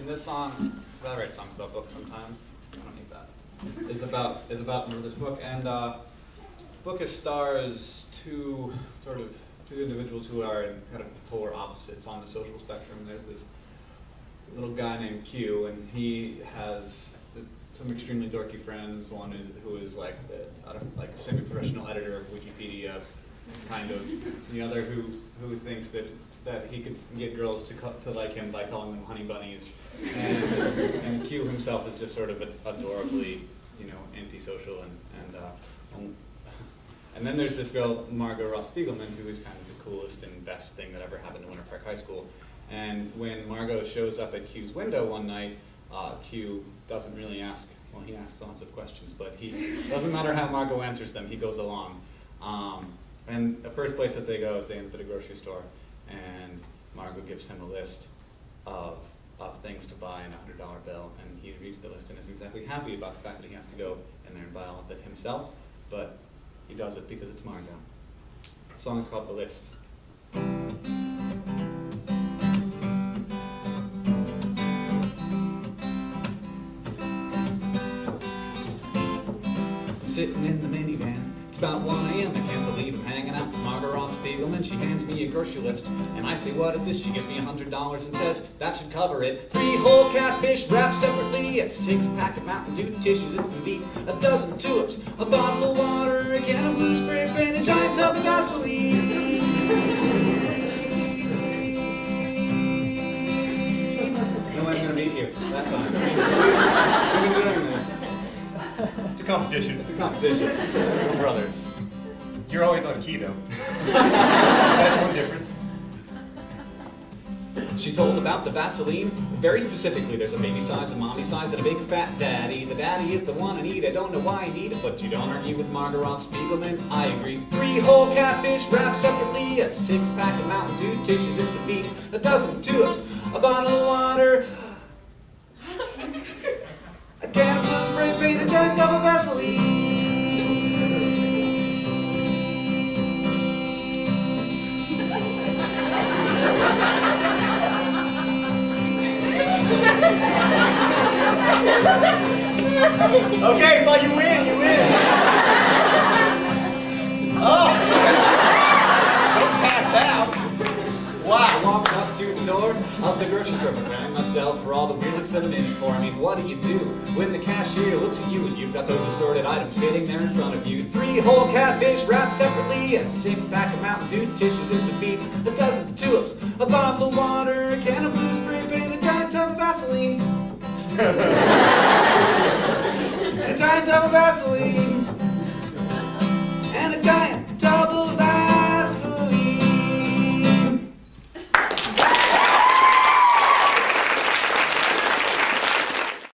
And this song, I write songs about books sometimes. I don't need that. Is about this book, and book stars two individuals who are in kind of polar opposites on the social spectrum. There's this little guy named Q, and he has some extremely dorky friends. One who is like a semi-professional editor of Wikipedia, kind of. The other who thinks that he could get girls to like him by calling them honey bunnies, and Q himself is just sort of adorably, antisocial and then there's this girl, Margot Roth Spiegelman, who is kind of the coolest and best thing that ever happened to Winter Park High School. And when Margot shows up at Q's window one night, Q doesn't really ask, well, he asks lots of questions, but he doesn't matter how Margot answers them, he goes along. And the first place that they go is they end up at a grocery store, and Margot gives him a list of things to buy and a $100 bill, and he reads the list and is exactly happy about the fact that he has to go in there and buy all of it himself, but he does it because it's Margot. The song is called The List. I'm sitting in the minivan. It's about 1 a.m. I can't believe I'm hanging out with Margot Roth Spiegelman. She hands me a grocery list, and I say, "What is this?" She gives me $100 and says, "That should cover it. 3 whole catfish wrapped separately, a 6-pack of Mountain Dew tissues and some meat, a dozen tulips, a bottle of water, a can of blue spray paint, a giant tub of Vaseline." No one's gonna beat you that time. We've been doing this. It's a competition. It's a competition. We're brothers. You're always on keto. That's one difference. She told about the Vaseline. Very specifically, there's a baby size, a mommy size, and a big fat daddy. The daddy is the one I need. I don't know why I need it, but you don't argue with Margot Roth Spiegelman. I agree. 3 whole catfish wrapped separately, a 6-pack of Mountain Dew tissues and some meat, a dozen tulips, a bottle of water, a can of blue spray paint, a giant tub of Vaseline. Okay, but you win, Oh! Don't pass out. Wow. I walk up to the door of the grocery store, preparing myself for all the weird looks that I'm in for. I mean, what do you do when the cashier looks at you and you've got those assorted items sitting there in front of you? 3 whole catfish wrapped separately, a 6-pack of Mountain Dew tissues and some meat, a dozen tulips, a bottle of water, a can of blue spray paint, a giant tub of Vaseline. And a giant tub of Vaseline. And a giant